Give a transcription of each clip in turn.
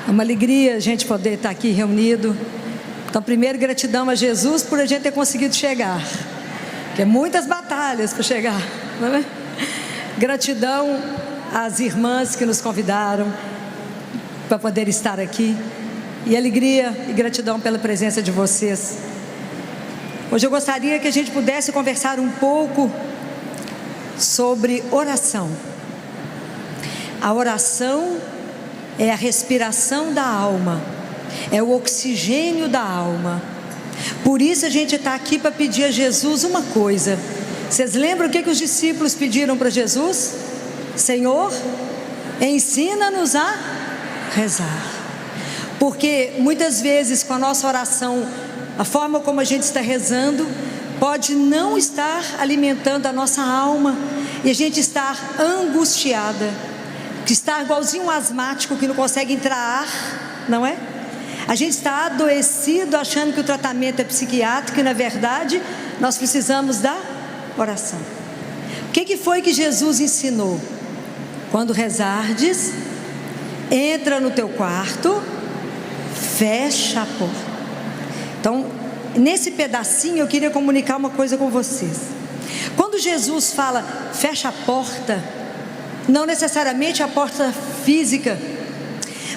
É uma alegria a gente poder estar aqui reunido. Então, primeiro, gratidão a Jesus por a gente ter conseguido chegar, que é muitas batalhas para chegar, não é? Gratidão às irmãs que nos convidaram para poder estar aqui, e alegria e gratidão pela presença de vocês. Hoje eu gostaria que a gente pudesse conversar um pouco sobre oração. A oração é a respiração da alma, é o oxigênio da alma. Por isso a gente está aqui para pedir a Jesus uma coisa. Vocês lembram o que os discípulos pediram para Jesus? Senhor, ensina-nos a rezar. Porque muitas vezes com a nossa oração, a forma como a gente está rezando pode não estar alimentando a nossa alma, e a gente estar angustiada, que está igualzinho um asmático que não consegue entrar ar, não é? A gente está adoecido achando que o tratamento é psiquiátrico, e na verdade nós precisamos da oração. O que foi que Jesus ensinou? Quando rezardes, entra no teu quarto, fecha a porta. Então, nesse pedacinho eu queria comunicar uma coisa com vocês. Quando Jesus fala fecha a porta, não necessariamente a porta física,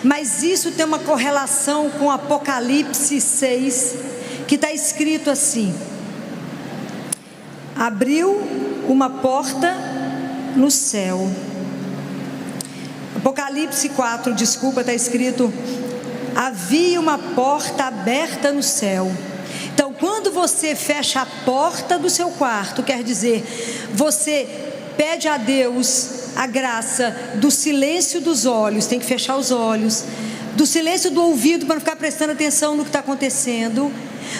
mas isso tem uma correlação com Apocalipse 6, que está escrito assim: abriu uma porta no céu. Apocalipse 4, desculpa, está escrito: havia uma porta aberta no céu. Então, quando você fecha a porta do seu quarto, quer dizer, você pede a Deus a graça do silêncio dos olhos, tem que fechar os olhos, do silêncio do ouvido para não ficar prestando atenção no que está acontecendo,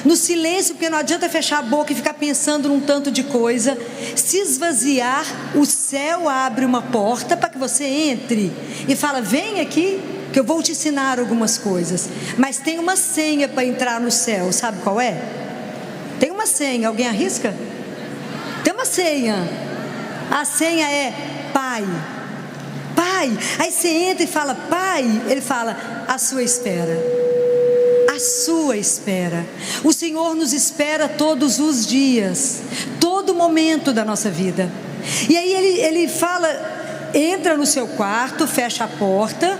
no silêncio, porque não adianta fechar a boca e ficar pensando num tanto de coisa. Se esvaziar, o céu abre uma porta para que você entre e fala: vem aqui que eu vou te ensinar algumas coisas. Mas tem uma senha para entrar no céu, sabe qual é? Tem uma senha, alguém arrisca? Tem uma senha. A senha é Pai. Pai. Aí você entra e fala: Pai. Ele fala: à sua espera. À sua espera. O Senhor nos espera todos os dias, todo momento da nossa vida. E aí ele fala: entra no seu quarto, fecha a porta,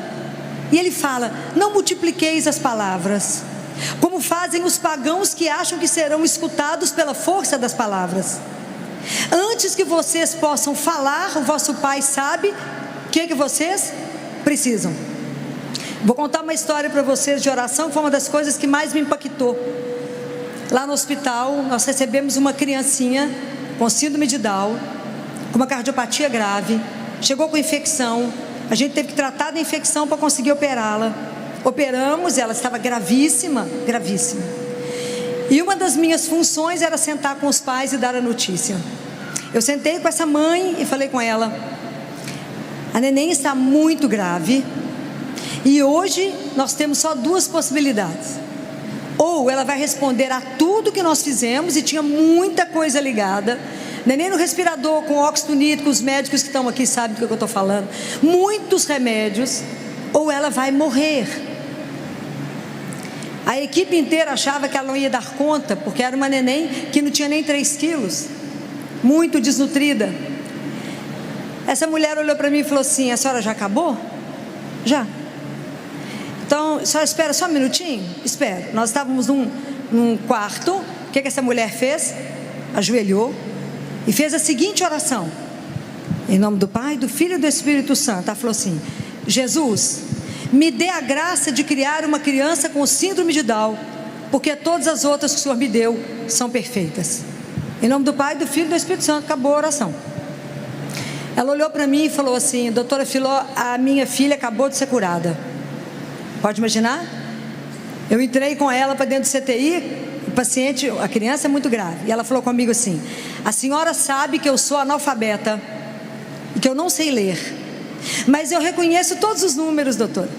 e ele fala: não multipliqueis as palavras, como fazem os pagãos que acham que serão escutados pela força das palavras. Antes que vocês possam falar, o vosso Pai sabe o que vocês precisam. Vou contar uma história para vocês de oração, que foi uma das coisas que mais me impactou. Lá no hospital, nós recebemos uma criancinha com síndrome de Down, com uma cardiopatia grave, chegou com infecção. A gente teve que tratar da infecção para conseguir operá-la. Operamos, ela estava gravíssima, gravíssima. E uma das minhas funções era sentar com os pais e dar a notícia. Eu sentei com essa mãe e falei com ela: a neném está muito grave, e hoje nós temos só duas possibilidades. Ou ela vai responder a tudo que nós fizemos, e tinha muita coisa ligada. Neném no respirador, com óxido nítrico, os médicos que estão aqui sabem do que eu estou falando. Muitos remédios. Ou ela vai morrer. A equipe inteira achava que ela não ia dar conta, porque era uma neném que não tinha nem 3 quilos, muito desnutrida. Essa mulher olhou para mim e falou assim: a senhora já acabou? Já. Então, a senhora espera só um minutinho? Espera. Nós estávamos num quarto. O que essa mulher fez? Ajoelhou e fez a seguinte oração: em nome do Pai, do Filho e do Espírito Santo. Ela falou assim: Jesus, me dê a graça de criar uma criança com síndrome de Down, porque todas as outras que o Senhor me deu são perfeitas. Em nome do Pai, do Filho e do Espírito Santo. Acabou a oração. Ela olhou para mim e falou assim: doutora Filó, a minha filha acabou de ser curada. Pode imaginar? Eu entrei com ela para dentro do CTI, o paciente, a criança é muito grave, e ela falou comigo assim: a senhora sabe que eu sou analfabeta e que eu não sei ler, mas eu reconheço todos os números, doutora,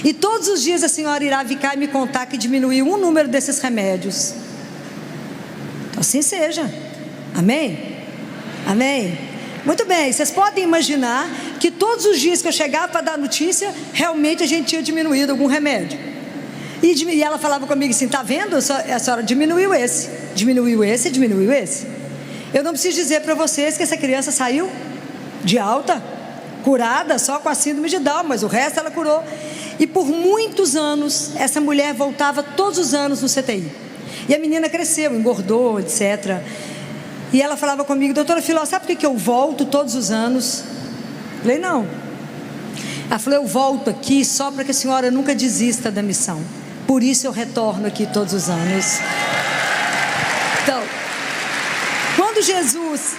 e todos os dias a senhora irá vir cá e me contar que diminuiu um número desses remédios. Então, assim seja. Amém? Amém? Muito bem, vocês podem imaginar que todos os dias que eu chegava para dar notícia, realmente a gente tinha diminuído algum remédio. E ela falava comigo assim: tá vendo? A senhora diminuiu esse, diminuiu esse, diminuiu esse. Eu não preciso dizer para vocês que essa criança saiu de alta, curada só com a síndrome de Down, mas o resto ela curou. E por muitos anos, essa mulher voltava todos os anos no CTI. E a menina cresceu, engordou, etc. E ela falava comigo: doutora Filó, sabe por que eu volto todos os anos? Eu falei: não. Ela falou: eu volto aqui só para que a senhora nunca desista da missão. Por isso eu retorno aqui todos os anos. Então, quando Jesus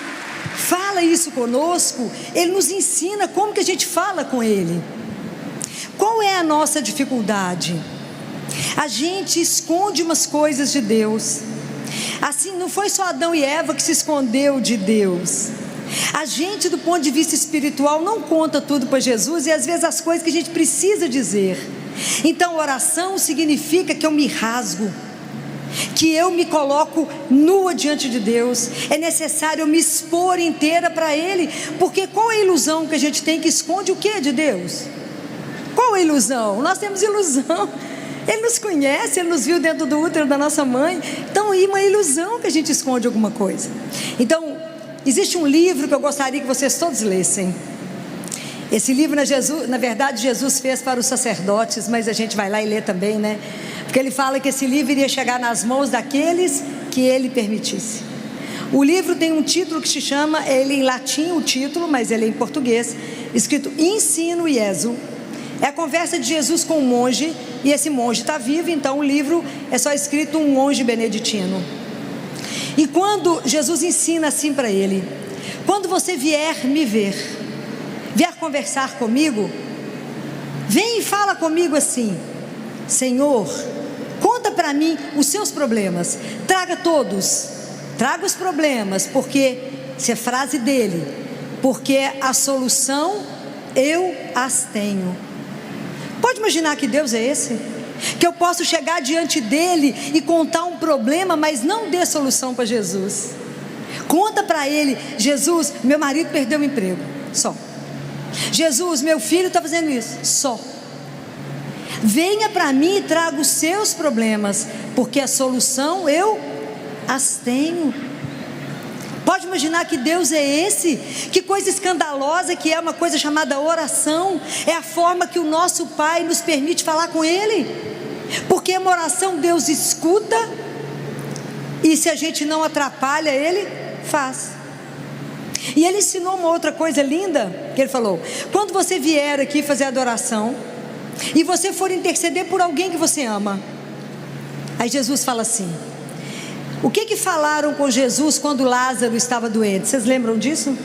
fala isso conosco, Ele nos ensina como que a gente fala com Ele. Qual é a nossa dificuldade? A gente esconde umas coisas de Deus. Assim, não foi só Adão e Eva que se escondeu de Deus. A gente, do ponto de vista espiritual, não conta tudo para Jesus, e às vezes as coisas que a gente precisa dizer. Então, oração significa que eu me rasgo, que eu me coloco nua diante de Deus. É necessário eu me expor inteira para Ele, porque qual é a ilusão que a gente tem que esconde o que de Deus? Qual é a ilusão? Nós temos ilusão. Ele nos conhece, Ele nos viu dentro do útero da nossa mãe. Então, é uma ilusão que a gente esconde alguma coisa. Então, existe um livro que eu gostaria que vocês todos lessem. Esse livro, na verdade, Jesus fez para os sacerdotes, mas a gente vai lá e lê também, né? Porque ele fala que esse livro iria chegar nas mãos daqueles que Ele permitisse. O livro tem um título que se chama, ele em latim o título, mas ele é em português, escrito Ensino Iesu. É a conversa de Jesus com um monge, e esse monge está vivo, então o livro é só escrito um monge beneditino. E quando Jesus ensina assim para ele: quando você vier me ver, vier conversar comigo, vem e fala comigo assim: Senhor, conta para mim os seus problemas, traga todos, traga os problemas, porque, essa é a frase dele, porque a solução eu as tenho. Pode imaginar que Deus é esse? Que eu posso chegar diante dele e contar um problema, mas não dê solução para Jesus. Conta para ele: Jesus, meu marido perdeu o emprego, só. Jesus, meu filho está fazendo isso, só. Venha para mim e traga os seus problemas, porque a solução eu as tenho. Pode imaginar que Deus é esse? Que coisa escandalosa que é uma coisa chamada oração. É a forma que o nosso Pai nos permite falar com Ele. Porque uma oração Deus escuta, e se a gente não atrapalha Ele, faz. E Ele ensinou uma outra coisa linda, que Ele falou: quando você vier aqui fazer adoração, e você for interceder por alguém que você ama, aí Jesus fala assim: o que falaram com Jesus quando Lázaro estava doente? Vocês lembram disso?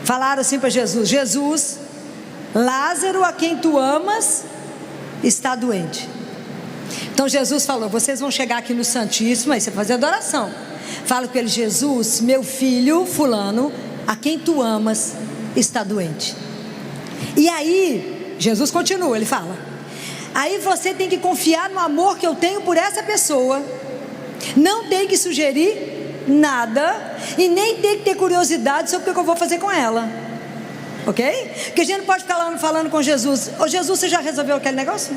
Falaram assim para Jesus: Jesus, Lázaro, a quem tu amas, está doente. Então Jesus falou: vocês vão chegar aqui no Santíssimo, aí você vai fazer adoração. Fala com ele: Jesus, meu filho fulano, a quem tu amas, está doente. E aí, Jesus continua, ele fala: aí você tem que confiar no amor que eu tenho por essa pessoa. Não tem que sugerir nada, e nem tem que ter curiosidade sobre o que eu vou fazer com ela, ok? Porque a gente não pode ficar lá falando com Jesus: ô Jesus, você já resolveu aquele negócio?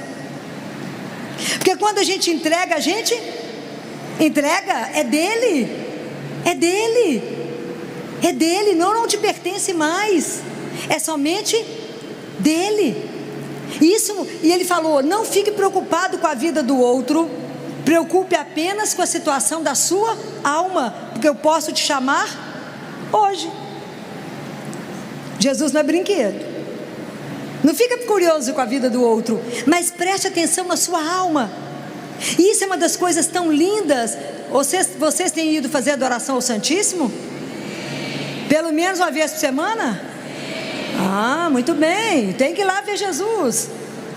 Porque quando a gente entrega, é dele, é dele, é dele, não te pertence mais, é somente dele. Isso, e ele falou: não fique preocupado com a vida do outro, preocupe apenas com a situação da sua alma, porque eu posso te chamar hoje. Jesus não é brinquedo. Não fica curioso com a vida do outro, mas preste atenção na sua alma. E isso é uma das coisas tão lindas. Vocês têm ido fazer adoração ao Santíssimo? Pelo menos uma vez por semana? Ah, muito bem, tem que ir lá ver Jesus.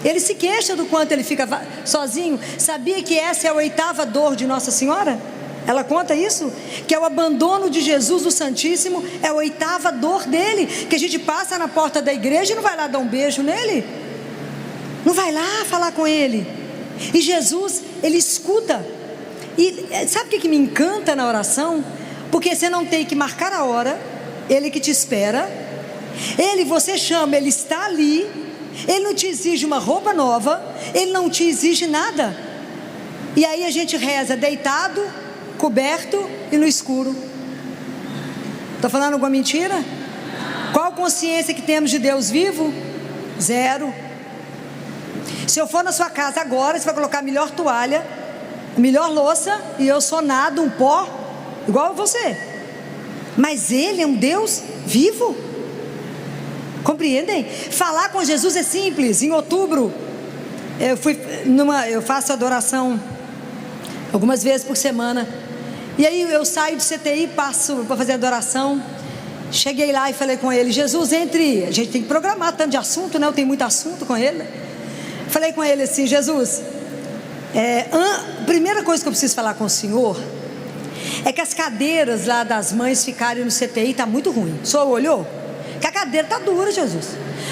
Ele se queixa do quanto ele fica sozinho. Sabia que essa é a 8ª dor de Nossa Senhora? Ela conta isso, que é o abandono de Jesus do Santíssimo, é a 8ª dor dele, que a gente passa na porta da igreja e não vai lá dar um beijo nele, não vai lá falar com ele. E Jesus, ele escuta. E sabe o que me encanta na oração? Porque você não tem que marcar a hora, Ele que te espera. Ele, você chama, Ele está ali. Ele não te exige uma roupa nova. Ele não te exige nada. E aí a gente reza deitado, coberto e no escuro. Estou falando alguma mentira? Qual consciência que temos de Deus vivo? Zero. Se eu for na sua casa agora, você vai colocar a melhor toalha, a melhor louça, e eu sou nada, um pó, igual a você. Mas Ele é um Deus vivo. Compreendem? Falar com Jesus é simples. Em outubro, eu faço adoração algumas vezes por semana. E aí eu saio do CTI, passo para fazer adoração. Cheguei lá e falei com ele: Jesus, a gente tem que programar tanto de assunto, né? Eu tenho muito assunto com ele. Falei com ele assim: Jesus, primeira coisa que eu preciso falar com o senhor é que as cadeiras lá das mães ficarem no CTI está muito ruim. O senhor olhou? Que a cadeira está dura, Jesus.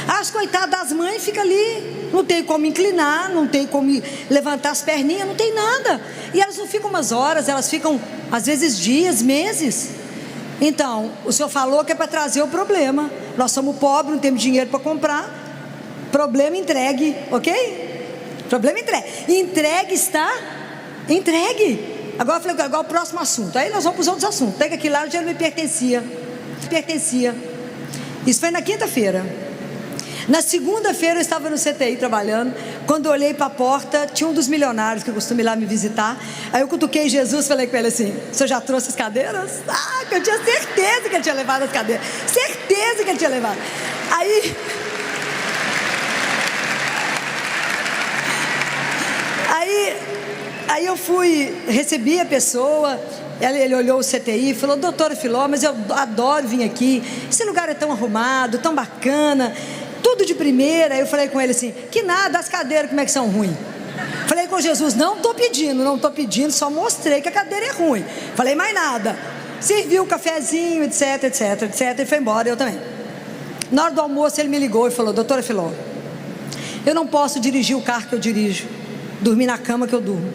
As coitadas das mães ficam ali, não tem como inclinar, não tem como levantar as perninhas, não tem nada. E elas não ficam umas horas, elas ficam às vezes dias, meses. Então, o senhor falou que é para trazer o problema. Nós somos pobres, não temos dinheiro para comprar. Problema entregue, ok? Problema entregue. Entregue está entregue. Agora eu falei, agora o próximo assunto. Aí nós vamos para os outros assuntos. Pega aquilo lá, o dinheiro me pertencia. Isso foi na quinta-feira. Na segunda-feira eu estava no CTI trabalhando. Quando eu olhei para a porta, tinha um dos milionários que costuma ir lá me visitar. Aí eu cutuquei Jesus, falei com ele assim: o senhor já trouxe as cadeiras? Ah, que eu tinha certeza que ele tinha levado as cadeiras. Certeza que ele tinha levado. Aí eu fui, recebi a pessoa. Ele olhou o CTI e falou: doutora Filó, mas eu adoro vir aqui. Esse lugar é tão arrumado, tão bacana, tudo de primeira. Aí eu falei com ele assim: que nada, as cadeiras como é que são ruins? Falei com Jesus: não estou pedindo, só mostrei que a cadeira é ruim. Falei mais nada. Serviu o cafezinho, etc, etc, etc, e foi embora, eu também. Na hora do almoço ele me ligou e falou: doutora Filó, eu não posso dirigir o carro que eu dirijo, dormir na cama que eu durmo,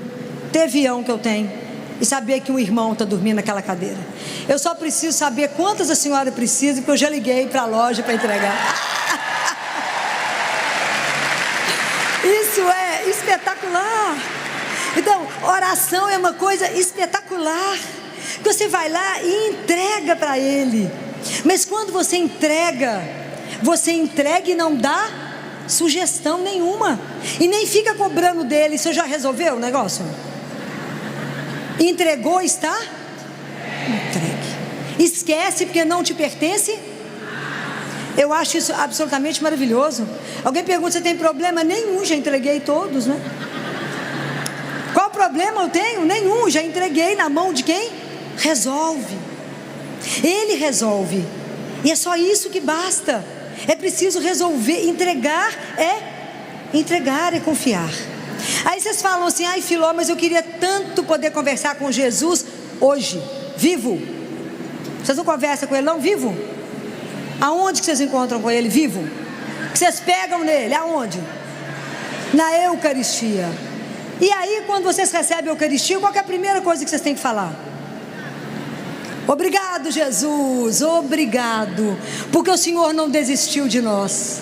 ter avião que eu tenho e saber que um irmão está dormindo naquela cadeira. Eu só preciso saber quantas a senhora precisa, porque eu já liguei para a loja para entregar. Isso é espetacular. Então, oração é uma coisa espetacular. Você vai lá e entrega para Ele. Mas quando você entrega e não dá sugestão nenhuma, e nem fica cobrando dele. Você já resolveu o negócio? Entregou, está entregue. Esquece porque não te pertence. Eu acho isso absolutamente maravilhoso. Alguém pergunta: você tem problema? Nenhum, já entreguei todos, né? Qual problema eu tenho? Nenhum, já entreguei na mão de quem? Resolve. Ele resolve. E é só isso que basta. É preciso resolver. Entregar é confiar. Aí vocês falam assim: ai Filó, mas eu queria tanto poder conversar com Jesus hoje, vivo. Vocês não conversam com Ele não, vivo? Aonde que vocês encontram com Ele, vivo? Que vocês pegam nele, aonde? Na Eucaristia. E aí quando vocês recebem a Eucaristia, qual que é a primeira coisa que vocês têm que falar? Obrigado, Jesus, obrigado, porque o Senhor não desistiu de nós.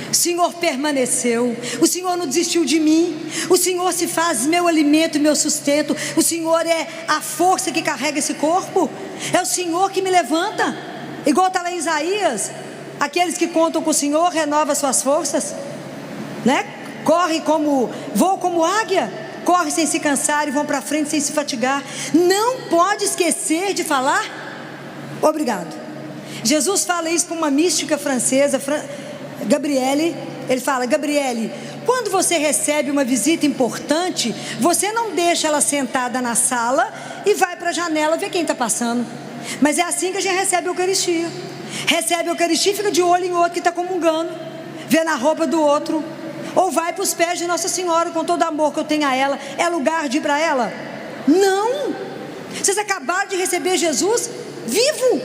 O Senhor permaneceu, o Senhor não desistiu de mim, o Senhor se faz meu alimento e meu sustento, o Senhor é a força que carrega esse corpo, é o Senhor que me levanta, igual está lá em Isaías: aqueles que contam com o Senhor renovam suas forças, né? Voam como águia, corre sem se cansar e vão para frente sem se fatigar. Não pode esquecer de falar obrigado. Jesus fala isso para uma mística francesa, Gabriele. Ele fala: Gabriele, quando você recebe uma visita importante, você não deixa ela sentada na sala e vai para a janela ver quem está passando. Mas é assim que a gente recebe a Eucaristia. Recebe a Eucaristia e fica de olho em outro que está comungando, vê na roupa do outro. Ou vai para os pés de Nossa Senhora com todo o amor que eu tenho a ela. É lugar de ir para ela? Não. Vocês acabaram de receber Jesus vivo.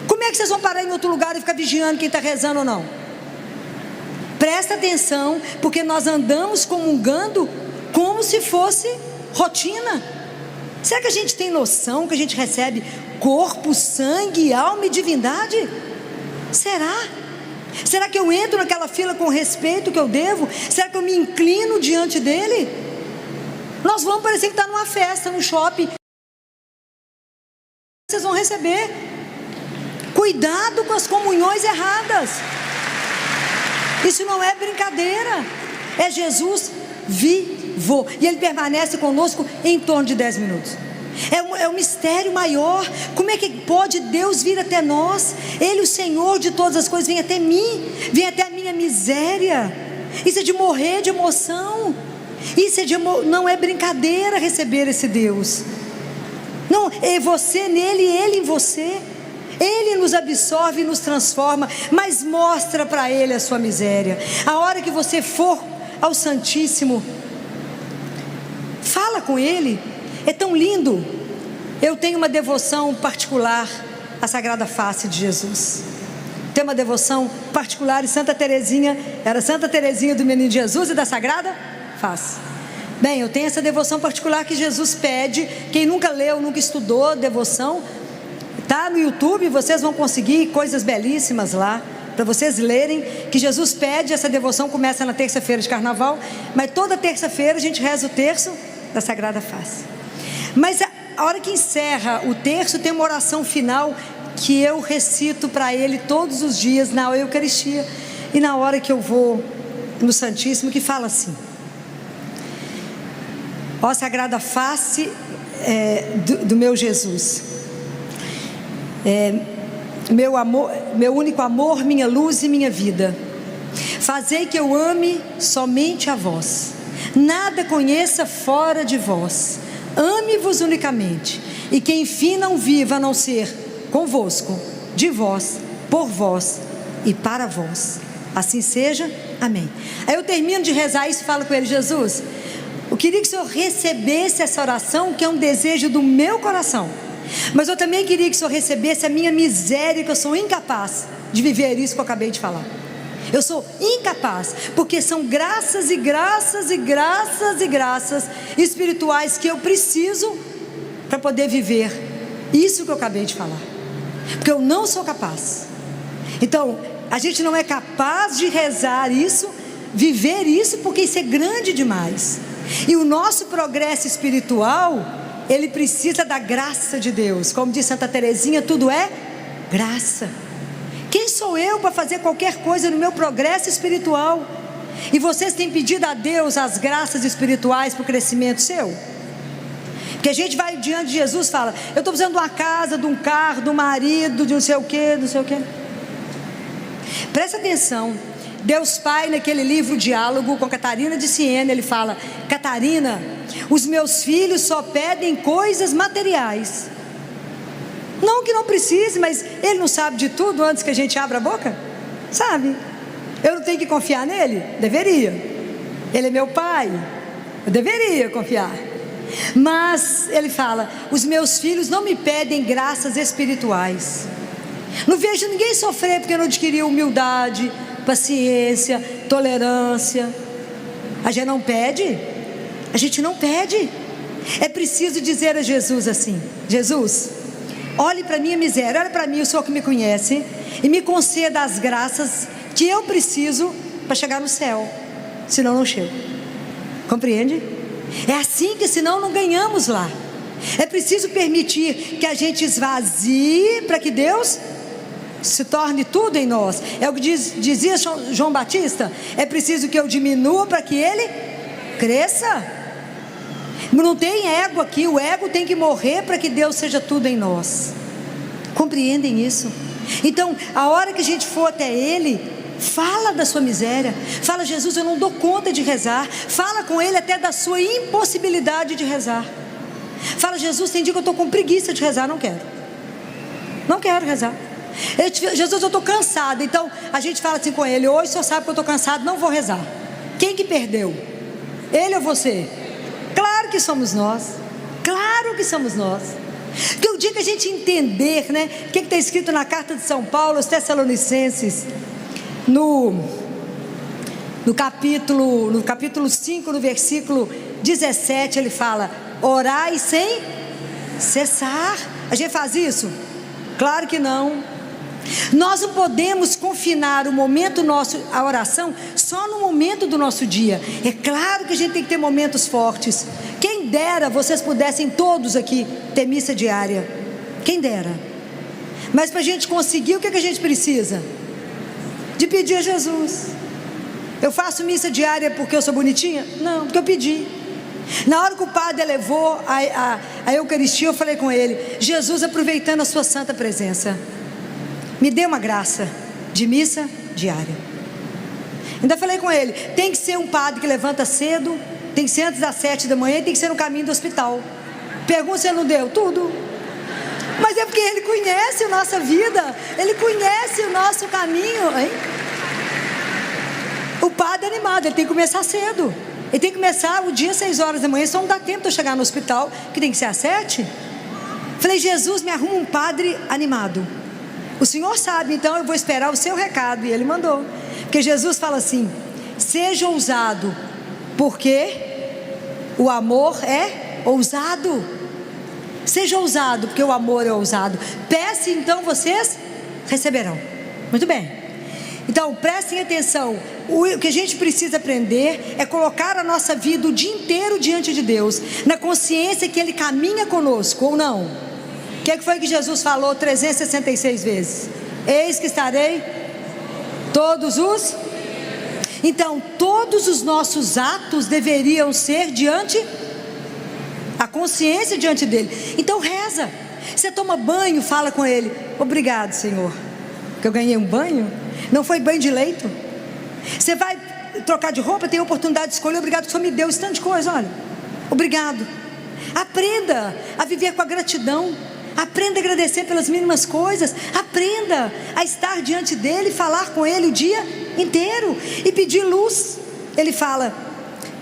Como é que vocês vão parar em outro lugar e ficar vigiando quem está rezando ou não? Presta atenção, porque nós andamos comungando como se fosse rotina. Será que a gente tem noção que a gente recebe corpo, sangue, alma e divindade? Será? Será que eu entro naquela fila com o respeito que eu devo? Será que eu me inclino diante dele? Nós vamos parecer que está numa festa, num shopping. Vocês vão receber. Cuidado com as comunhões erradas. Isso não é brincadeira. É Jesus vivo. E Ele permanece conosco em torno de 10 minutos. É um mistério maior. Como é que pode Deus vir até nós? Ele, o Senhor de todas as coisas, vem até mim, vem até a minha miséria. Isso é de morrer de emoção. Isso não é brincadeira receber esse Deus. Não, é você nele e ele em você. Ele nos absorve e nos transforma, mas mostra para ele a sua miséria. A hora que você for ao Santíssimo, fala com ele. É tão lindo. Eu tenho uma devoção particular à Sagrada Face de Jesus. Tenho uma devoção particular em Santa Teresinha. Era Santa Teresinha do Menino Jesus e da Sagrada Face. Bem, eu tenho essa devoção particular que Jesus pede. Quem nunca leu, nunca estudou devoção, tá no YouTube, vocês vão conseguir coisas belíssimas lá para vocês lerem, que Jesus pede. Essa devoção começa na terça-feira de carnaval, mas toda terça-feira a gente reza o terço da Sagrada Face. Mas a hora que encerra o terço, tem uma oração final que eu recito para ele todos os dias na Eucaristia e na hora que eu vou no Santíssimo, que fala assim: ó Sagrada Face do meu Jesus, meu amor, meu único amor, minha luz e minha vida, fazei que eu ame somente a vós, nada conheça fora de vós, ame-vos unicamente, e que enfim não viva a não ser convosco, de vós, por vós e para vós. Assim seja, amém. Aí eu termino de rezar isso e falo com ele: Jesus, eu queria que o Senhor recebesse essa oração, que é um desejo do meu coração, mas eu também queria que o Senhor recebesse a minha miséria, que eu sou incapaz de viver isso que eu acabei de falar. Eu sou incapaz, porque são graças e graças e graças e graças espirituais que eu preciso para poder viver isso que eu acabei de falar, porque eu não sou capaz. Então, a gente não é capaz de rezar isso, viver isso, porque isso é grande demais. E o nosso progresso espiritual, ele precisa da graça de Deus. Como diz Santa Teresinha, tudo é graça. Quem sou eu para fazer qualquer coisa no meu progresso espiritual? E vocês têm pedido a Deus as graças espirituais para o crescimento seu? Porque a gente vai diante de Jesus e fala: eu estou precisando de uma casa, de um carro, de um marido, de não sei o que, não sei o que. Presta atenção. Deus Pai, naquele livro Diálogo com Catarina de Siena, ele fala: Catarina, os meus filhos só pedem coisas materiais. Não que não precise, mas ele não sabe de tudo antes que a gente abra a boca? Sabe? Eu não tenho que confiar nele? Deveria. Ele é meu pai, eu deveria confiar. Mas ele fala: os meus filhos não me pedem graças espirituais. Não vejo ninguém sofrer porque não adquiriu humildade, paciência, tolerância. A gente não pede. A gente não pede. É preciso dizer a Jesus assim: Jesus, olhe para a minha miséria, olhe para mim, o Senhor que me conhece, e me conceda as graças que eu preciso para chegar no céu, senão não chego. Compreende? É assim que senão não ganhamos lá. É preciso permitir que a gente esvazie para que Deus se torne tudo em nós. É o que dizia João Batista: é preciso que eu diminua para que ele cresça. Não tem ego aqui, o ego tem que morrer para que Deus seja tudo em nós. Compreendem isso? Então, a hora que a gente for até Ele, fala da sua miséria, fala: Jesus, eu não dou conta de rezar. Fala com Ele até da sua impossibilidade de rezar. Fala: Jesus, tem dia que eu estou com preguiça de rezar, não quero rezar. Jesus, eu estou cansado. Então a gente fala assim com Ele: hoje o Senhor sabe que eu estou cansado, não vou rezar. Quem que perdeu? Ele ou você? Claro que somos nós. Claro que somos nós. Porque o dia que a gente entender, né, o que está escrito na carta de São Paulo aos Tessalonicenses, no capítulo 5, no versículo 17, ele fala: orai sem cessar. A gente faz isso? Claro que não. Nós não podemos confinar o momento nosso, a oração, só no momento do nosso dia. É claro que a gente tem que ter momentos fortes. Quem dera vocês pudessem todos aqui ter missa diária. Quem dera. Mas para a gente conseguir, o que a gente precisa? De pedir a Jesus. Eu faço missa diária porque eu sou bonitinha? Não, porque eu pedi. Na hora que o padre elevou a Eucaristia, eu falei com ele: Jesus, aproveitando a sua santa presença, me dê uma graça de missa diária. Ainda falei com ele: tem que ser um padre que levanta cedo, tem que ser antes das 7 da manhã, e tem que ser no caminho do hospital. Pergunta se ele não deu tudo. Mas é porque ele conhece a nossa vida, ele conhece o nosso caminho, hein? O padre é animado, ele tem que começar cedo. Ele tem que começar o dia às 6 horas da manhã, só não dá tempo de eu chegar no hospital, que tem que ser às 7. Falei: Jesus, me arruma um padre animado. O Senhor sabe, então eu vou esperar o seu recado. E ele mandou. Porque Jesus fala assim: seja ousado, porque o amor é ousado. Seja ousado, porque o amor é ousado. Peça, então vocês receberão. Muito bem. Então prestem atenção. O que a gente precisa aprender é colocar a nossa vida o dia inteiro diante de Deus, na consciência que Ele caminha conosco, ou não? O que foi que Jesus falou 366 vezes? Eis que estarei todos os... Então todos os nossos atos deveriam ser diante, a consciência diante dele. Então reza. Você toma banho, fala com ele: obrigado, Senhor, que eu ganhei um banho. Não foi banho de leito. Você vai trocar de roupa, tem a oportunidade de escolher. Obrigado que o Senhor me deu esse tanto de coisa, olha. Obrigado. Aprenda a viver com a gratidão. Aprenda a agradecer pelas mínimas coisas. Aprenda a estar diante dele, falar com ele o dia inteiro e pedir luz. Ele fala: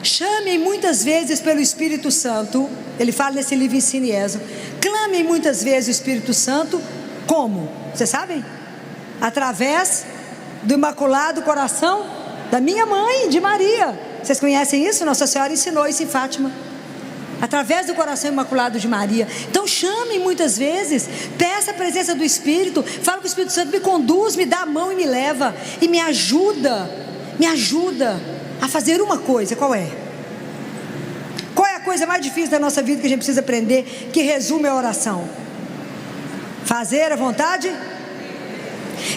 chamem muitas vezes pelo Espírito Santo. Ele fala nesse livro Ensine Ezo. Clamem muitas vezes o Espírito Santo. Como? Vocês sabem? Através do Imaculado Coração da minha mãe, de Maria. Vocês conhecem isso? Nossa Senhora ensinou isso em Fátima. Através do coração imaculado de Maria. Então chame muitas vezes, peça a presença do Espírito, fala que o Espírito Santo me conduz, me dá a mão e me leva, e me ajuda a fazer uma coisa. Qual é? Qual é a coisa mais difícil da nossa vida que a gente precisa aprender, que resume a oração? Fazer a vontade.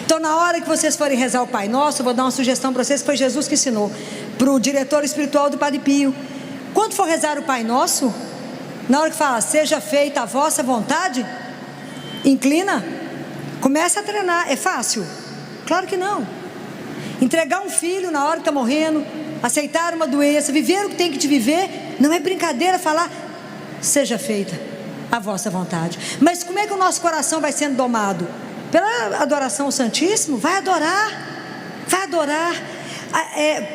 Então na hora que vocês forem rezar o Pai Nosso, eu vou dar uma sugestão para vocês, que foi Jesus que ensinou, para o diretor espiritual do Padre Pio. Quando for rezar o Pai Nosso, na hora que fala seja feita a vossa vontade, inclina, começa a treinar. É fácil? Claro que não. Entregar um filho na hora que está morrendo, aceitar uma doença, viver o que tem que te viver, não é brincadeira falar seja feita a vossa vontade. Mas como é que o nosso coração vai sendo domado? Pela adoração ao Santíssimo. Vai adorar, vai adorar.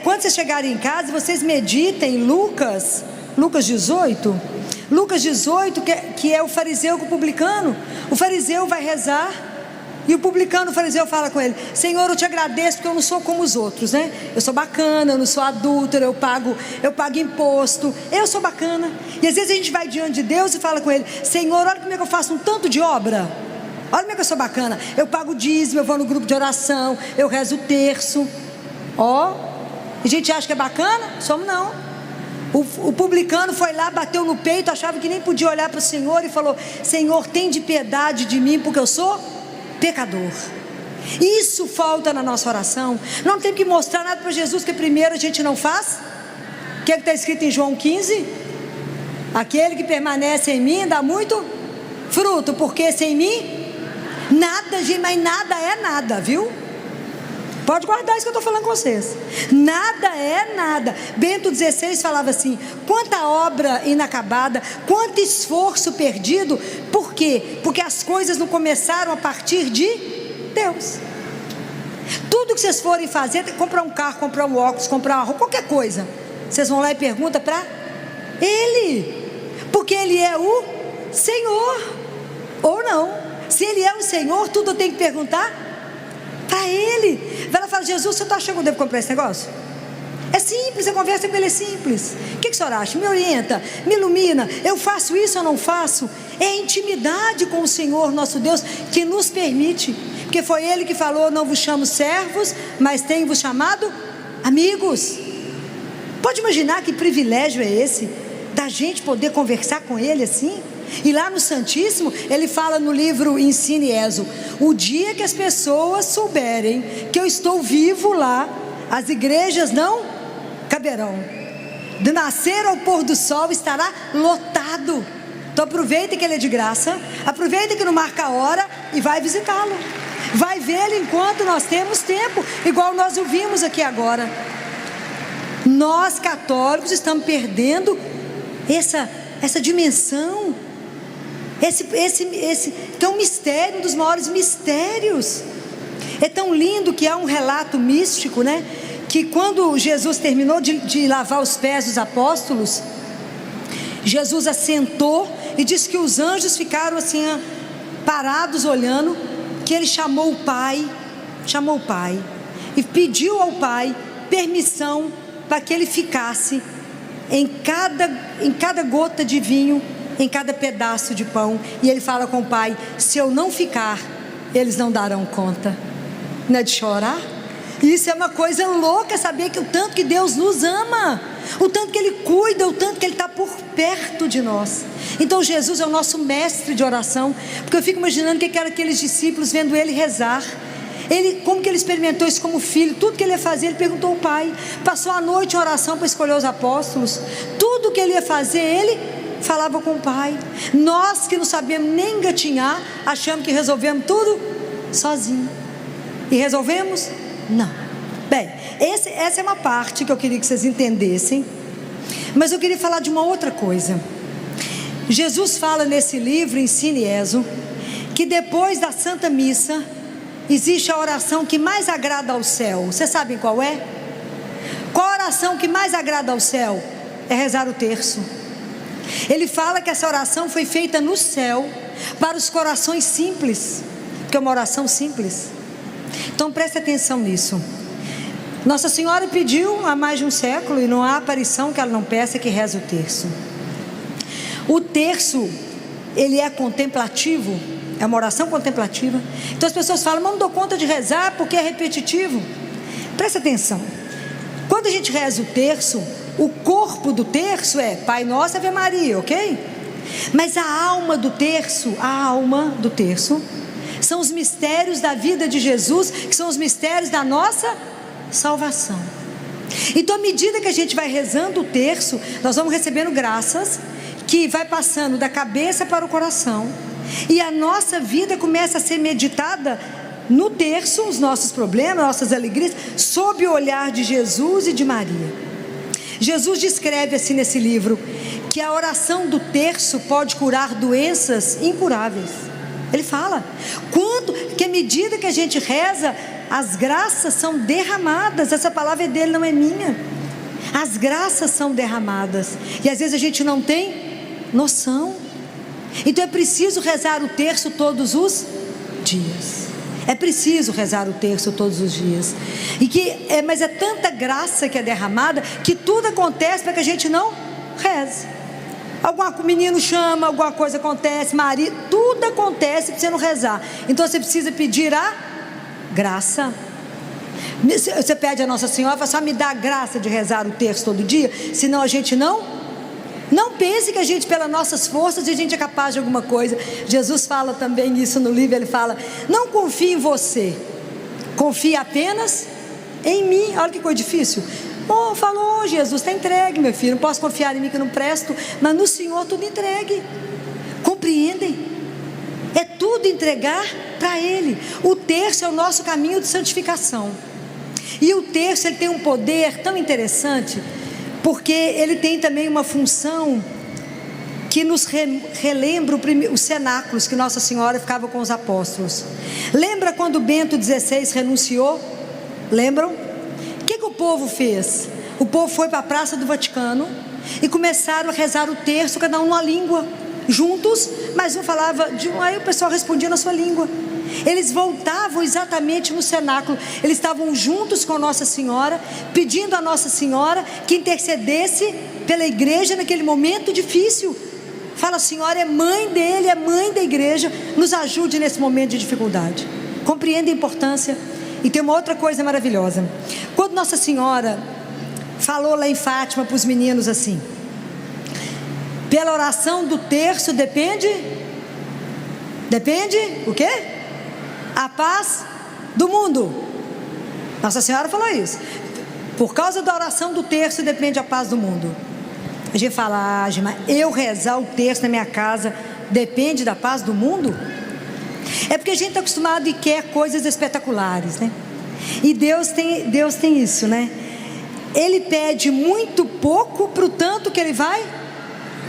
Quando vocês chegarem em casa, vocês meditem Lucas 18. Lucas 18, que é o fariseu com o publicano. O fariseu vai rezar, e o publicano, o fariseu, fala com ele: Senhor, eu te agradeço porque eu não sou como os outros, né? Eu sou bacana, eu não sou adúltero, eu pago imposto, eu sou bacana. E às vezes a gente vai diante de Deus e fala com ele: Senhor, olha como é que eu faço um tanto de obra. Olha como é que eu sou bacana. Eu pago dízimo, eu vou no grupo de oração, eu rezo o terço. E a gente acha que é bacana? Somos não. O publicano foi lá, bateu no peito, achava que nem podia olhar para o Senhor e falou: Senhor, tem de piedade de mim, porque eu sou pecador. Isso falta na nossa oração. Não tem que mostrar nada para Jesus, que primeiro a gente não faz. O que está escrito em João 15? Aquele que permanece em mim dá muito fruto, porque sem mim nada, gente, mas nada é nada, viu? Pode guardar isso que eu estou falando com vocês. Nada é nada. Bento XVI falava assim: quanta obra inacabada, quanto esforço perdido. Por quê? Porque as coisas não começaram a partir de Deus. Tudo que vocês forem fazer, comprar um carro, comprar um óculos, comprar uma roupa, qualquer coisa, vocês vão lá e perguntam para Ele, porque Ele é o Senhor, ou não. Se Ele é o Senhor, tudo eu tenho que perguntar para Ele. Ela fala: Jesus, você está achando que eu devo comprar esse negócio? É simples, a conversa com Ele é simples. O que a senhora acha? Me orienta, me ilumina, eu faço isso ou não faço? É a intimidade com o Senhor nosso Deus que nos permite, porque foi Ele que falou: não vos chamo servos, mas tenho-vos chamado amigos. Pode imaginar que privilégio é esse, da gente poder conversar com Ele assim? E lá no Santíssimo, Ele fala no livro Ensine Ezo: o dia que as pessoas souberem que eu estou vivo lá, as igrejas não caberão. Do nascer ao pôr do sol estará lotado. Então aproveita que Ele é de graça, aproveita que não marca a hora e vai visitá-lo, vai vê-lo enquanto nós temos tempo, igual nós o vimos aqui agora. Nós católicos estamos perdendo essa dimensão, esse que é um mistério, um dos maiores mistérios. É tão lindo que há um relato místico, né? Que quando Jesus terminou de lavar os pés dos apóstolos, Jesus assentou e disse que os anjos ficaram assim, parados olhando, que Ele chamou o Pai e pediu ao Pai permissão para que Ele ficasse em cada gota de vinho, em cada pedaço de pão. E Ele fala com o Pai: se eu não ficar, eles não darão conta. Não é de chorar? Isso é uma coisa louca, saber que o tanto que Deus nos ama, o tanto que Ele cuida, o tanto que Ele está por perto de nós. Então Jesus é o nosso mestre de oração, porque eu fico imaginando que eram aqueles discípulos vendo Ele rezar. Como que Ele experimentou isso como filho? Tudo que Ele ia fazer, Ele perguntou ao Pai. Passou a noite em oração para escolher os apóstolos. Tudo que Ele ia fazer, Ele falava com o Pai. Nós que não sabemos nem engatinhar, achamos que resolvemos tudo sozinho. E resolvemos? Não. Bem, essa é uma parte que eu queria que vocês entendessem. Mas eu queria falar de uma outra coisa. Jesus fala nesse livro, Ensine Ezo, que depois da Santa Missa existe a oração que mais agrada ao céu. Vocês sabem qual é? Qual a oração que mais agrada ao céu? É rezar o terço. Ele fala que essa oração foi feita no céu para os corações simples, porque é uma oração simples. Então preste atenção nisso. Nossa Senhora pediu há mais de um século, e não há aparição que ela não peça, que reze o terço. O terço, ele é contemplativo, é uma oração contemplativa. Então as pessoas falam: mas não dou conta de rezar porque é repetitivo. Preste atenção. Quando a gente reza o terço, o corpo do terço é Pai Nosso, Ave Maria, ok? Mas a alma do terço são os mistérios da vida de Jesus, que são os mistérios da nossa salvação. Então, à medida que a gente vai rezando o terço, nós vamos recebendo graças que vai passando da cabeça para o coração, e a nossa vida começa a ser meditada no terço, os nossos problemas, nossas alegrias, sob o olhar de Jesus e de Maria. Jesus descreve assim nesse livro que a oração do terço pode curar doenças incuráveis. Ele fala que à medida que a gente reza, as graças são derramadas. Essa palavra é dele, não é minha. As graças são derramadas, e às vezes a gente não tem noção. Então é preciso rezar o terço todos os dias. É preciso rezar o terço todos os dias. Mas é tanta graça que é derramada, que tudo acontece para que a gente não reze. O menino chama, alguma coisa acontece, Maria, tudo acontece para você não rezar. Então você precisa pedir a graça. Você pede a Nossa Senhora, fala: só me dá a graça de rezar o terço todo dia, senão a gente não pense que a gente, pelas nossas forças, a gente é capaz de alguma coisa. Jesus fala também isso no livro. Ele fala: não confie em você, confie apenas em mim. Olha que coisa difícil. Falou: Jesus, está entregue, meu filho, não posso confiar em mim que eu não presto, mas no Senhor tudo entregue. Compreendem? É tudo entregar para Ele. O terço é o nosso caminho de santificação, e o terço, ele tem um poder tão interessante, porque ele tem também uma função que nos relembra os cenáculos que Nossa Senhora ficava com os apóstolos. Lembra quando Bento XVI renunciou? Lembram? O que o povo fez? O povo foi para a Praça do Vaticano e começaram a rezar o terço, cada um numa língua, juntos, mas um falava aí o pessoal respondia na sua língua. Eles voltavam exatamente no cenáculo. Eles estavam juntos com Nossa Senhora, pedindo a Nossa Senhora que intercedesse pela igreja naquele momento difícil. Fala, a Senhora é mãe dele, é mãe da igreja, nos ajude nesse momento de dificuldade. Compreende a importância? E tem uma outra coisa maravilhosa. Quando Nossa Senhora falou lá em Fátima para os meninos assim: pela oração do terço depende o quê? A paz do mundo. Nossa Senhora falou isso. Por causa da oração do terço depende a paz do mundo. A gente fala, mas eu rezar o terço na minha casa depende da paz do mundo? É porque a gente está acostumado e quer coisas espetaculares, né? E Deus tem isso, né? Ele pede muito pouco para o tanto que Ele vai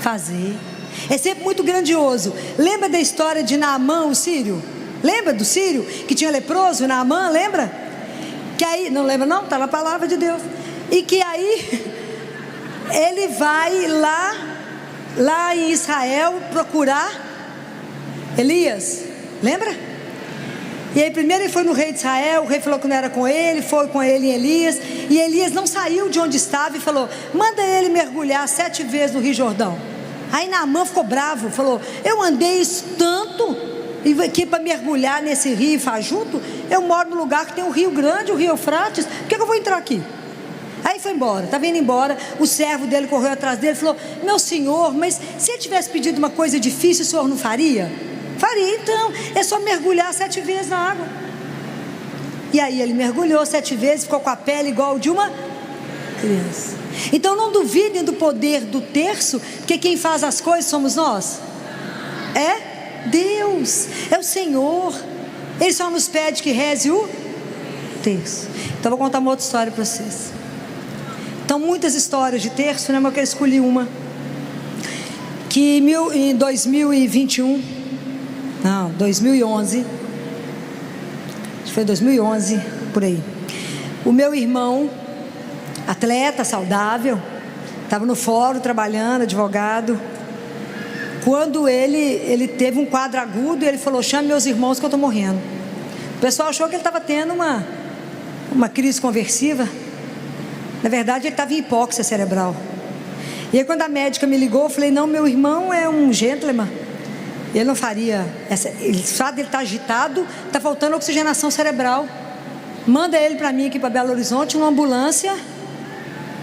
fazer. É sempre muito grandioso. Lembra da história de Naamã, o sírio? Lembra do sírio que tinha leproso, Naamã, lembra? Que aí, não lembra não? Está na palavra de Deus. E que aí ele vai lá em Israel procurar Elias, lembra? E aí primeiro ele foi no rei de Israel, o rei falou que não era com ele, foi com ele em Elias, e Elias não saiu de onde estava e falou: manda ele mergulhar 7 vezes no Rio Jordão. Aí Naamã ficou bravo, falou: eu andei isso tanto, e aqui para mergulhar nesse rio fajuto, eu moro num lugar que tem um rio grande, o rio Eufrates, por que eu vou entrar aqui? Aí foi embora, estava indo embora, o servo dele correu atrás dele e falou: meu senhor, mas se ele tivesse pedido uma coisa difícil, o senhor não faria? Faria, então, é só mergulhar 7 vezes na água. E aí ele mergulhou 7 vezes, ficou com a pele igual de uma criança. Então não duvidem do poder do terço, porque quem faz as coisas somos nós. É Deus, é o Senhor. Ele só nos pede que reze o terço. Então vou contar uma outra história para vocês. Então muitas histórias de terço, né? Mas eu escolhi uma que em 2011, acho que foi 2011, por aí. O meu irmão, atleta, saudável, estava no fórum trabalhando, advogado. Quando ele teve um quadro agudo, ele falou: chame meus irmãos que eu estou morrendo. O pessoal achou que ele estava tendo uma crise conversiva. Na verdade ele estava em hipóxia cerebral. E aí quando a médica me ligou, eu falei: não, meu irmão é um gentleman, ele não faria ele sabe, ele está agitado, está faltando oxigenação cerebral, manda ele para mim aqui para Belo Horizonte, uma ambulância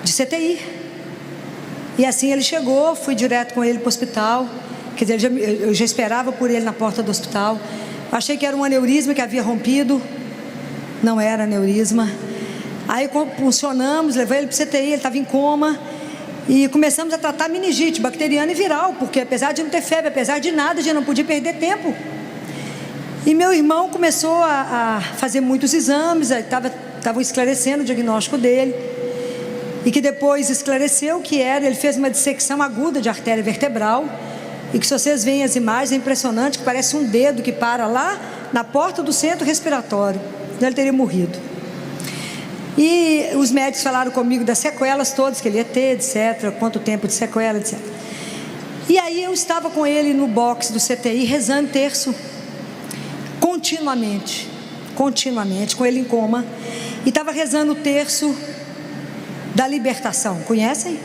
de CTI. E assim ele chegou, fui direto com ele para o hospital. Quer dizer, eu já esperava por ele na porta do hospital. Achei que era um aneurisma que havia rompido. Não era aneurisma. Aí funcionamos, levei ele para o CTI, ele estava em coma. E começamos a tratar meningite bacteriana e viral, porque apesar de não ter febre, apesar de nada, a gente não podia perder tempo. E meu irmão começou a fazer muitos exames, estavam esclarecendo o diagnóstico dele. E que depois esclareceu que ele fez uma dissecção aguda de artéria vertebral. E que se vocês veem as imagens, é impressionante, que parece um dedo que para lá na porta do centro respiratório. Então ele teria morrido. E os médicos falaram comigo das sequelas todas que ele ia ter, etc. Quanto tempo de sequela, etc. E aí eu estava com ele no box do CTI, rezando terço. Continuamente, com ele em coma. E estava rezando o terço da libertação. Conhecem?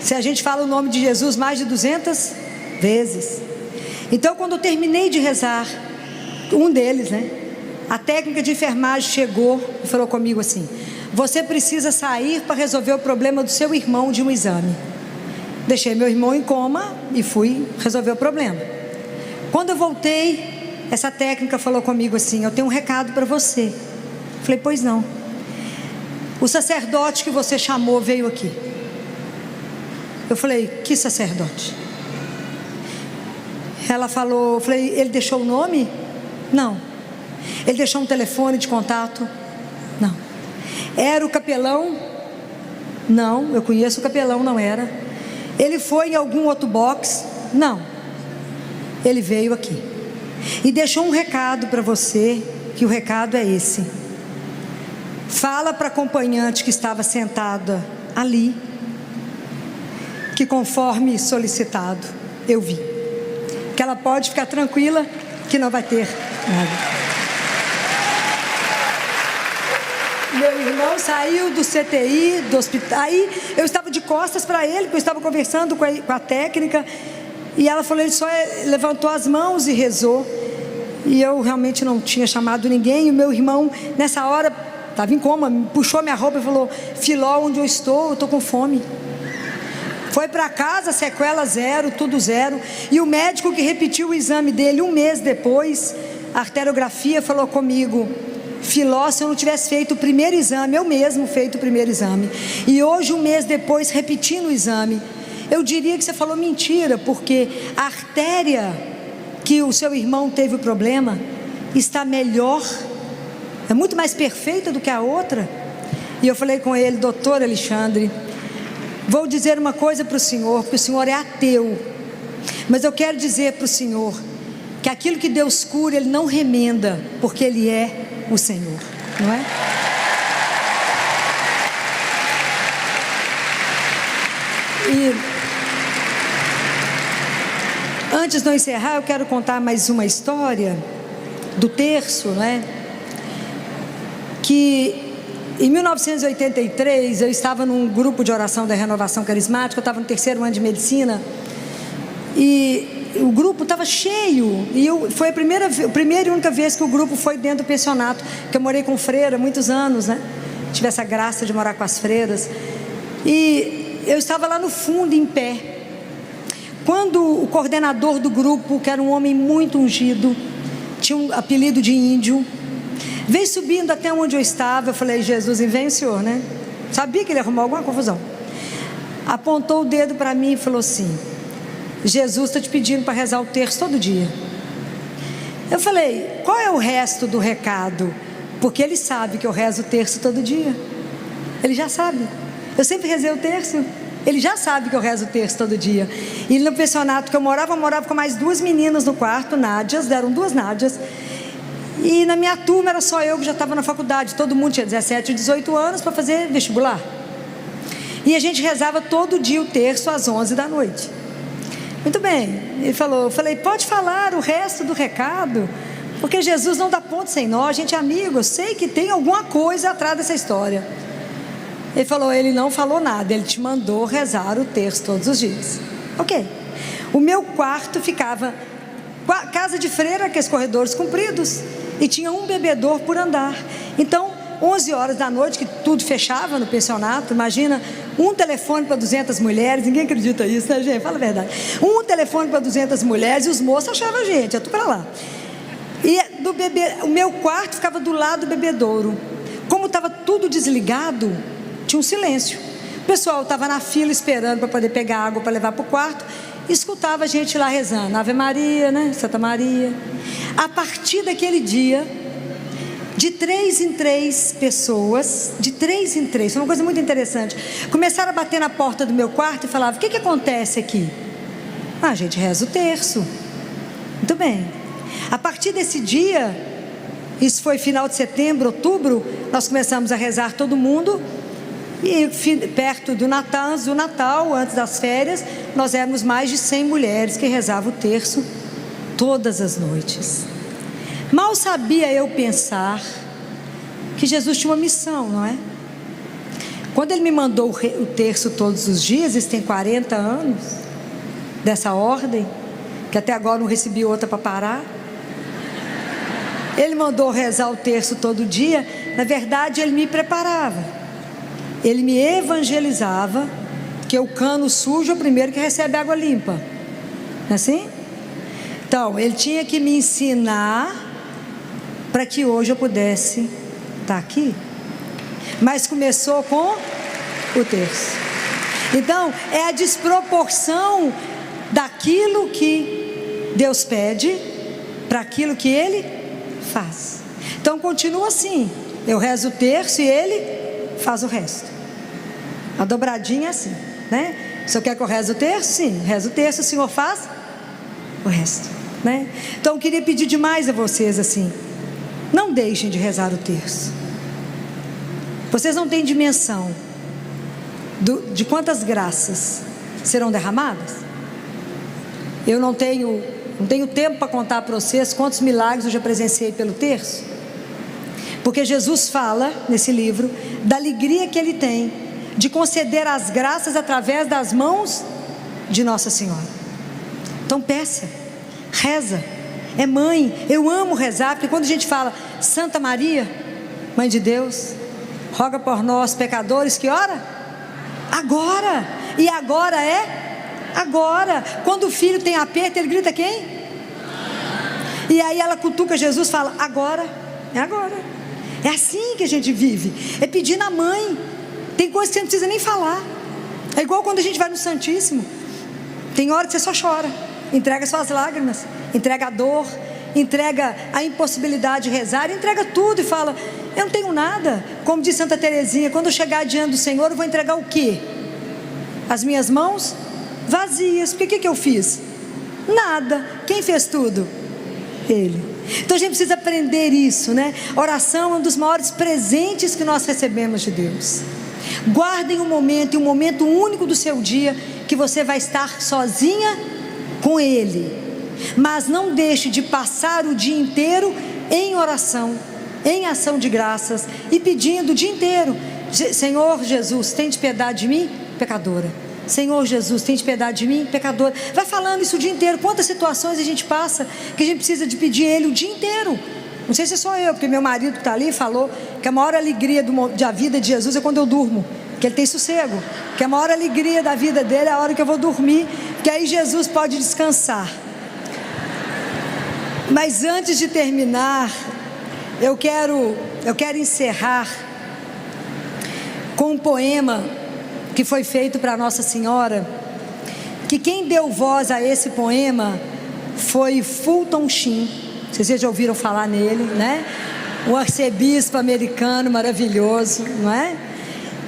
Se a gente fala o nome de Jesus mais de 200 vezes. Então quando eu terminei de rezar, um deles, né, a técnica de enfermagem chegou e falou comigo assim: você precisa sair para resolver o problema do seu irmão de um exame. Deixei meu irmão em coma e fui resolver o problema. Quando eu voltei, essa técnica falou comigo assim: eu tenho um recado para você. Falei: pois não. O sacerdote que você chamou veio aqui. Eu falei: que sacerdote? Ela falou, eu falei: ele deixou o nome? Não. Ele deixou um telefone de contato? Não. Era o capelão? Não, eu conheço o capelão, não era. Ele foi em algum outro box? Não. Ele veio aqui e deixou um recado para você, que o recado é esse: fala para a acompanhante que estava sentada ali, que conforme solicitado, eu vi, que ela pode ficar tranquila, que não vai ter nada. Meu irmão saiu do CTI, do hospital. Aí eu estava de costas para ele, porque eu estava conversando com a técnica. E ela falou, ele só levantou as mãos e rezou. E eu realmente não tinha chamado ninguém. E o meu irmão, nessa hora, estava em coma, puxou minha roupa e falou, Filó, onde eu estou com fome. Foi para casa, sequela zero, tudo zero. E o médico que repetiu o exame dele 1 mês depois, a arteriografia, falou comigo, Filó, se eu não tivesse feito o primeiro exame, eu mesmo feito o primeiro exame, e hoje 1 mês depois repetindo o exame, eu diria que você falou mentira, porque a artéria que o seu irmão teve o problema está melhor, é muito mais perfeita do que a outra. E eu falei com ele, doutor Alexandre, vou dizer uma coisa para o senhor, porque o senhor é ateu, mas eu quero dizer para o senhor que aquilo que Deus cura, Ele não remenda, porque Ele é o Senhor, não é? E antes de eu encerrar, eu quero contar mais uma história do terço, não é? Que em 1983 eu estava num grupo de oração da Renovação Carismática, eu estava no 3º ano de medicina e o grupo estava cheio, e foi a primeira e única vez que o grupo foi dentro do pensionato, que eu morei com freira há muitos anos, né? Tive essa graça de morar com as freiras, e eu estava lá no fundo em pé, quando o coordenador do grupo, que era um homem muito ungido, tinha um apelido de índio, veio subindo até onde eu estava. Eu falei, Jesus, vem o senhor, né? Sabia que ele arrumou alguma confusão. Apontou o dedo para mim e falou assim, Jesus está te pedindo para rezar o terço todo dia. Eu falei, qual é o resto do recado? Porque ele sabe que eu rezo o terço todo dia. Ele já sabe. Eu sempre rezei o terço. Ele já sabe que eu rezo o terço todo dia. E no pensionato que eu morava com mais 2 meninas no quarto, Nádias, deram 2 Nádias. E na minha turma era só eu que já estava na faculdade. Todo mundo tinha 17 ou 18 anos para fazer vestibular. E a gente rezava todo dia o terço às 11 da noite. Muito bem, ele falou, eu falei, pode falar o resto do recado, porque Jesus não dá ponto sem nó, a gente é amigo, eu sei que tem alguma coisa atrás dessa história. Ele falou, ele não falou nada, ele te mandou rezar o terço todos os dias. Ok, o meu quarto ficava, casa de freira, aqueles corredores compridos, e tinha um bebedouro por andar, então 11 horas da noite, que tudo fechava no pensionato, imagina, um telefone para 200 mulheres, ninguém acredita nisso, né, gente? Fala a verdade. Um telefone para 200 mulheres e os moços achavam a gente, eu tô para lá. E o meu quarto ficava do lado do bebedouro. Como estava tudo desligado, tinha um silêncio. O pessoal estava na fila esperando para poder pegar água para levar para o quarto, e escutava a gente lá rezando, Ave Maria, né? Santa Maria. A partir daquele dia, de 3 em 3 pessoas, de 3 em 3, foi uma coisa muito interessante, começaram a bater na porta do meu quarto e falavam, o que acontece aqui? A gente reza o terço. Muito bem. A partir desse dia, isso foi final de setembro, outubro, nós começamos a rezar todo mundo, e perto do Natal, antes das férias, nós éramos mais de 100 mulheres que rezavam o terço todas as noites. Mal sabia eu pensar que Jesus tinha uma missão, não é? Quando Ele me mandou o terço todos os dias, isso tem 40 anos, dessa ordem, que até agora não recebi outra para parar. Ele mandou rezar o terço todo dia. Na verdade, Ele me preparava, Ele me evangelizava, que o cano sujo é o primeiro que recebe água limpa, não é assim? Então, Ele tinha que me ensinar para que hoje eu pudesse estar aqui. Mas começou com o terço. Então, é a desproporção daquilo que Deus pede para aquilo que Ele faz. Então, continua assim. Eu rezo o terço e Ele faz o resto. A dobradinha é assim, né? O senhor quer que eu reze o terço? Sim, rezo o terço, o senhor faz o resto, né? Então, eu queria pedir demais a vocês assim, não deixem de rezar o terço. Vocês não têm dimensão de quantas graças serão derramadas. Eu não tenho Não tenho tempo para contar para vocês quantos milagres eu já presenciei pelo terço, porque Jesus fala nesse livro da alegria que Ele tem de conceder as graças através das mãos de Nossa Senhora. Então peça, reza, é mãe. Eu amo rezar, porque quando a gente fala Santa Maria, Mãe de Deus, roga por nós pecadores, que hora? Agora. E agora é agora. Quando o filho tem aperto, ele grita quem? E aí ela cutuca Jesus e fala: agora, é agora. É assim que a gente vive, é pedindo a mãe. Tem coisa que você não precisa nem falar. É igual quando a gente vai no Santíssimo. Tem hora que você só chora, entrega suas lágrimas, entrega a dor, entrega a impossibilidade de rezar, entrega tudo e fala: eu não tenho nada. Como diz Santa Teresinha, quando eu chegar diante do Senhor, eu vou entregar o quê? As minhas mãos vazias. Porque o que eu fiz? Nada. Quem fez tudo? Ele. Então a gente precisa aprender isso, né? Oração é um dos maiores presentes que nós recebemos de Deus. Guardem um momento único do seu dia, que você vai estar sozinha com Ele. Mas não deixe de passar o dia inteiro em oração, em ação de graças, e pedindo o dia inteiro: Senhor Jesus, tem de piedade de mim, pecadora. Senhor Jesus, tem de piedade de mim, pecadora. Vai falando isso o dia inteiro. Quantas situações a gente passa que a gente precisa de pedir Ele o dia inteiro. Não sei se sou eu, porque meu marido que está ali falou que a maior alegria da vida de Jesus é quando eu durmo, que ele tem sossego, que a maior alegria da vida dele é a hora que eu vou dormir, que aí Jesus pode descansar. Mas antes de terminar, eu quero encerrar com um poema que foi feito para Nossa Senhora, que quem deu voz a esse poema foi Fulton Sheen. Vocês já ouviram falar nele, né? Um arcebispo americano maravilhoso, não é?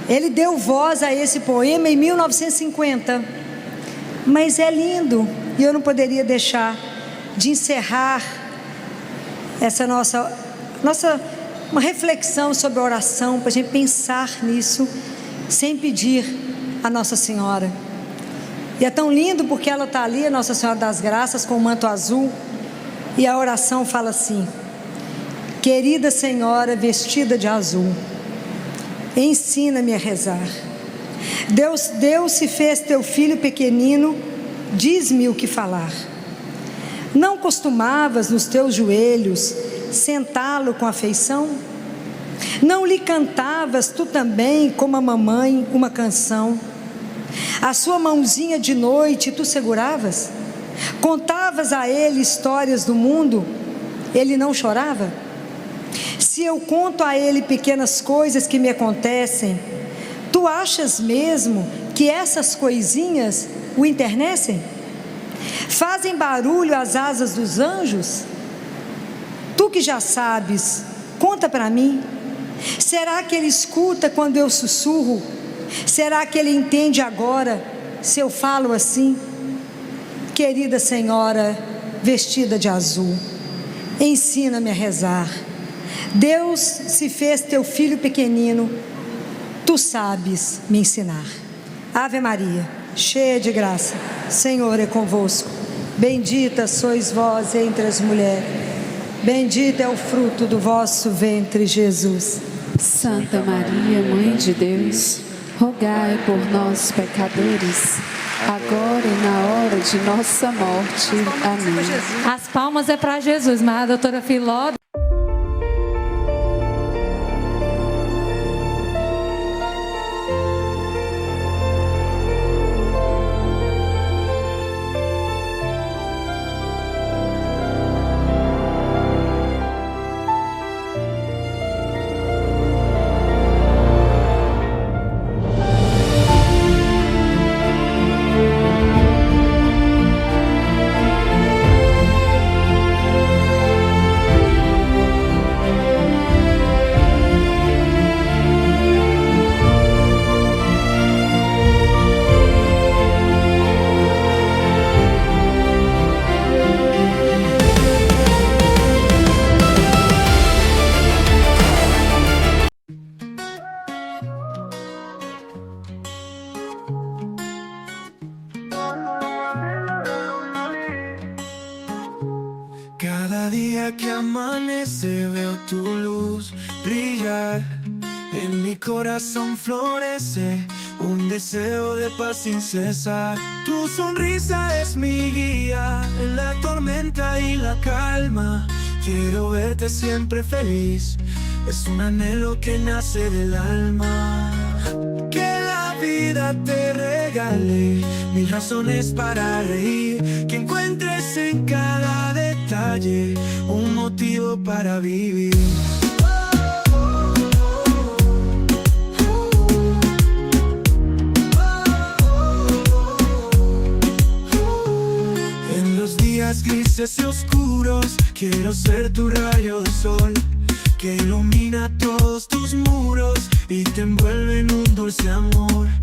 Ele deu voz a esse poema em 1950. Mas é lindo, e eu não poderia deixar de encerrar essa uma reflexão sobre a oração, para a gente pensar nisso, sem pedir a Nossa Senhora. E é tão lindo porque ela está ali, a Nossa Senhora das Graças, com o manto azul, e a oração fala assim: querida Senhora vestida de azul, ensina-me a rezar. Deus se fez teu filho pequenino, diz-me o que falar. Não costumavas nos teus joelhos sentá-lo com afeição? Não lhe cantavas tu também, como a mamãe, uma canção? A sua mãozinha de noite tu seguravas? Contavas a ele histórias do mundo? Ele não chorava? Se eu conto a ele pequenas coisas que me acontecem, tu achas mesmo que essas coisinhas o enternecem? Fazem barulho as asas dos anjos? Tu que já sabes, conta para mim. Será que ele escuta quando eu sussurro? Será que ele entende agora se eu falo assim? Querida Senhora vestida de azul, ensina-me a rezar. Deus se fez teu filho pequenino, tu sabes me ensinar. Ave Maria, cheia de graça, Senhor é convosco. Bendita sois vós entre as mulheres, bendito é o fruto do vosso ventre, Jesus. Santa Maria, Mãe de Deus, rogai por nós, pecadores, agora e na hora de nossa morte. Amém. As palmas é para Jesus, mas a doutora Filó... día que amanece veo tu luz brillar. En mi corazón florece un deseo de paz sin cesar. Tu sonrisa es mi guía en la tormenta y la calma. Quiero verte siempre feliz, es un anhelo que nace del alma. Que la vida te regale mil razones para reír, que encuentres en cada detalle un motivo para vivir. En los días grises y oscuros quiero ser tu rayo de sol, que ilumina todos tus muros y te envuelve en un dulce amor.